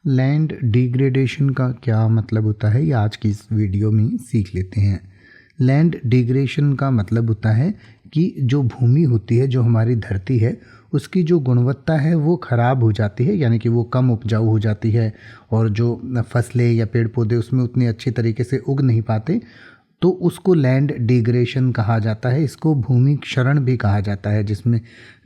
Land degradation का क्या मतलब होता है, ये आज की इस वीडियो में सीख लेते हैं। लैंड डिग्रेडेशन का मतलब होता है कि जो भूमि होती है, जो हमारी धरती है, उसकी जो गुणवत्ता है वो ख़राब हो जाती है, यानी कि वो कम उपजाऊ हो जाती है और जो फसलें या पेड़ पौधे उसमें उतने अच्छे तरीके से उग नहीं पाते, तो उसको लैंड डिग्रेडेशन कहा जाता है। इसको भूमि क्षरण भी कहा जाता है, जिसमें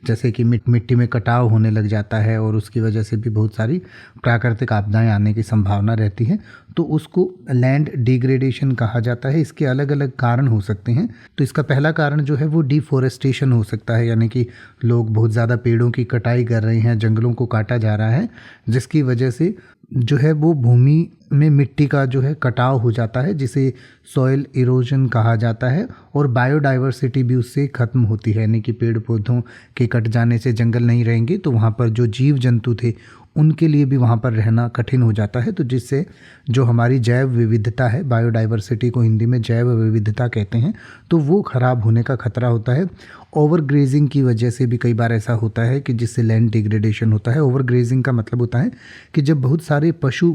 जैसे कि मिट्टी में कटाव होने लग जाता है और उसकी वजह से भी बहुत सारी प्राकृतिक आपदाएं आने की संभावना रहती है, तो उसको लैंड डिग्रेडेशन कहा जाता है। इसके अलग अलग कारण हो सकते हैं। तो इसका पहला कारण जो है वो डिफोरेस्टेशन हो सकता है, यानी कि लोग बहुत ज़्यादा पेड़ों की कटाई कर रहे हैं, जंगलों को काटा जा रहा है, जिसकी वजह से जो है वो भूमि में मिट्टी का जो है कटाव हो जाता है, जिसे सॉइल इरोजन कहा जाता है। और बायोडाइवर्सिटी भी उससे ख़त्म होती है, यानी कि पेड़ पौधों के कट जाने से जंगल नहीं रहेंगे तो वहाँ पर जो जीव जंतु थे उनके लिए भी वहाँ पर रहना कठिन हो जाता है। तो जिससे जो हमारी जैव विविधता है, बायोडाइवर्सिटी को हिंदी में जैव विविधता कहते हैं, तो वो ख़राब होने का खतरा होता है। ओवर ग्रेजिंग की वजह से भी कई बार ऐसा होता है कि जिससे लैंड डिग्रेडेशन होता है। ओवर ग्रेजिंग का मतलब होता है कि जब बहुत सारे पशु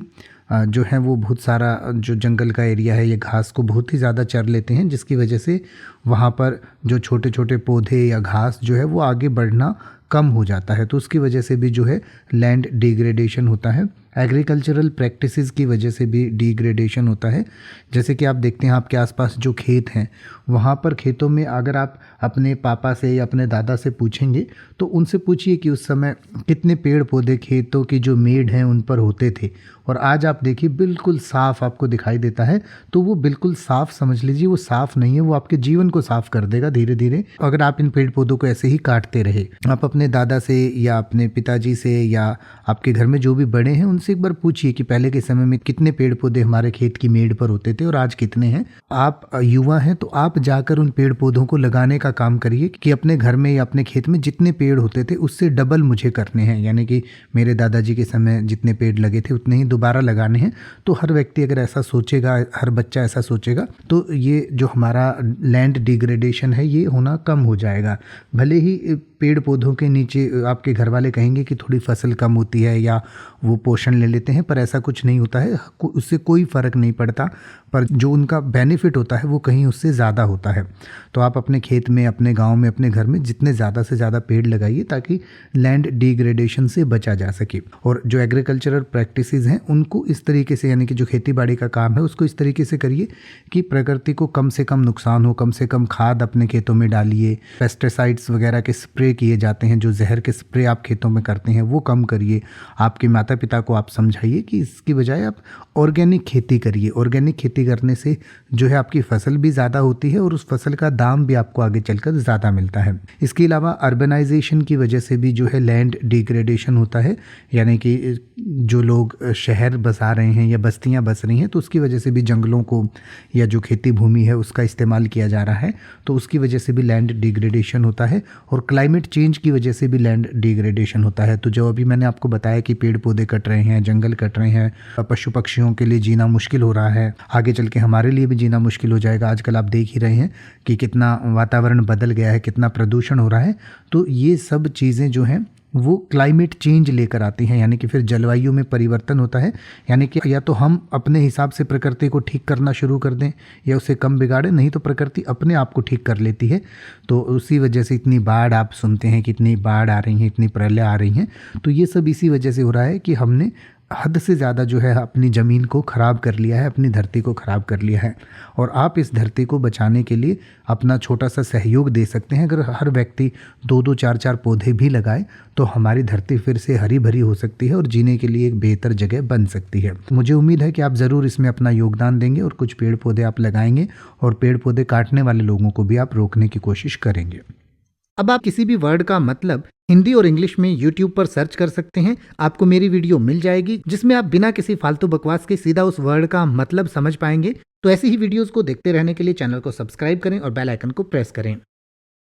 जो हैं वो बहुत सारा जो जंगल का एरिया है, ये घास को बहुत ही ज़्यादा चर लेते हैं, जिसकी वजह से वहाँ पर जो छोटे छोटे पौधे या घास जो है वो आगे बढ़ना कम हो जाता है। तो उसकी वजह से भी जो है लैंड डिग्रेडेशन होता है। एग्रीकल्चरल प्रैक्टिसेस की वजह से भी डिग्रेडेशन होता है। जैसे कि आप देखते हैं आपके आसपास जो खेत हैं, वहाँ पर खेतों में अगर आप अपने पापा से या अपने दादा से पूछेंगे तो उनसे पूछिए कि उस समय कितने पेड़ पौधे खेतों की जो मेड़ हैं उन पर होते थे, और आज आप देखिए बिल्कुल साफ़ आपको दिखाई देता है। तो वो बिल्कुल साफ़ समझ लीजिए, वो साफ़ नहीं है, वो आपके जीवन को साफ़ कर देगा धीरे धीरे अगर आप इन पेड़ पौधों को ऐसे ही काटते रहे। आप अपने दादा से या अपने पिताजी से या आपके घर में जो भी बड़े हैं उनसे एक बार पूछिए कि पहले के समय में कितने पेड़ पौधे हमारे खेत की मेड़ पर होते थे और आज कितने हैं। आप युवा हैं तो आप जाकर उन पेड़ पौधों को लगाने का काम करिए कि अपने घर में या अपने खेत में जितने पेड़ होते थे उससे डबल मुझे करने हैं, यानी कि मेरे दादाजी के समय जितने पेड़ लगे थे उतने ही दोबारा लगाने हैं। तो हर व्यक्ति अगर ऐसा सोचेगा, हर बच्चा ऐसा सोचेगा, तो ये जो हमारा लैंड डिग्रेडेशन है ये होना कम हो जाएगा। भले ही पेड़ पौधों के नीचे आपके घर वाले कहेंगे कि थोड़ी फसल कम होती है या वो पोषण ले लेते हैं, पर ऐसा कुछ नहीं होता है, उससे कोई फ़र्क नहीं पड़ता, पर जो उनका बेनिफिट होता है वो कहीं उससे ज़्यादा होता है। तो आप अपने खेत में, अपने गांव में, अपने घर में जितने ज़्यादा से ज़्यादा पेड़ लगाइए ताकि लैंड डिग्रेडेशन से बचा जा सके। और जो एग्रीकल्चरल प्रैक्टिसेस हैं उनको इस तरीके से, यानी कि जो खेती बाड़ी का काम है उसको इस तरीके से करिए कि प्रकृति को कम से कम नुकसान हो, कम से कम खाद अपने खेतों में डालिए। पेस्टिसाइड्स वगैरह के स्प्रे किए जाते हैं, जो जहर के स्प्रे आप खेतों में करते हैं वो कम करिए। आपके माता पिता को आप समझाइए कि इसकी बजाय आप ऑर्गेनिक खेती करिए। ऑर्गेनिक खेती करने से जो है आपकी फसल भी ज़्यादा होती है और उस फसल का दाम भी आपको आगे चलकर ज़्यादा मिलता है। इसके अलावा अर्बनाइजेशन की वजह से भी जो है लैंड डिग्रेडेशन होता है, यानी कि जो लोग शहर बसा रहे हैं या बस्तियां बस रही हैं तो उसकी वजह से भी जंगलों को या जो खेती भूमि है उसका इस्तेमाल किया जा रहा है, तो उसकी वजह से भी लैंड डिग्रेडेशन होता है। और क्लाइमेट चेंज की वजह से भी लैंड डिग्रेडेशन होता है। तो जो अभी मैंने आपको बताया कि पेड़ पौधे कट रहे हैं, जंगल कट रहे हैं, पशु पक्षियों के लिए जीना मुश्किल हो रहा है, आगे चल के हमारे लिए भी जीना मुश्किल हो जाएगा। आजकल आप देख ही रहे हैं कि कितना वातावरण बदल गया है, कितना प्रदूषण हो रहा है। तो ये सब चीज़ें जो हैं वो क्लाइमेट चेंज लेकर आती हैं, यानी कि फिर जलवायु में परिवर्तन होता है। यानी कि या तो हम अपने हिसाब से प्रकृति को ठीक करना शुरू कर दें या उसे कम बिगाड़ें, नहीं तो प्रकृति अपने आप को ठीक कर लेती है। तो उसी वजह से इतनी बाढ़ आप सुनते हैं कि इतनी बाढ़ आ रही हैं, इतनी प्रलय आ रही हैं, तो ये सब इसी वजह से हो रहा है कि हमने हद से ज़्यादा जो है अपनी ज़मीन को ख़राब कर लिया है, अपनी धरती को ख़राब कर लिया है। और आप इस धरती को बचाने के लिए अपना छोटा सा सहयोग दे सकते हैं। अगर हर व्यक्ति 2-2, 4-4 पौधे भी लगाए तो हमारी धरती फिर से हरी भरी हो सकती है और जीने के लिए एक बेहतर जगह बन सकती है। मुझे उम्मीद है कि आप ज़रूर इसमें अपना योगदान देंगे और कुछ पेड़ पौधे आप लगाएंगे और पेड़ पौधे काटने वाले लोगों को भी आप रोकने की कोशिश करेंगे। अब आप किसी भी वर्ड का मतलब हिंदी और इंग्लिश में YouTube पर सर्च कर सकते हैं। आपको मेरी वीडियो मिल जाएगी जिसमें आप बिना किसी फालतू बकवास के सीधा उस वर्ड का मतलब समझ पाएंगे। तो ऐसी ही वीडियोस को देखते रहने के लिए चैनल को सब्सक्राइब करें और बेल आइकन को प्रेस करें।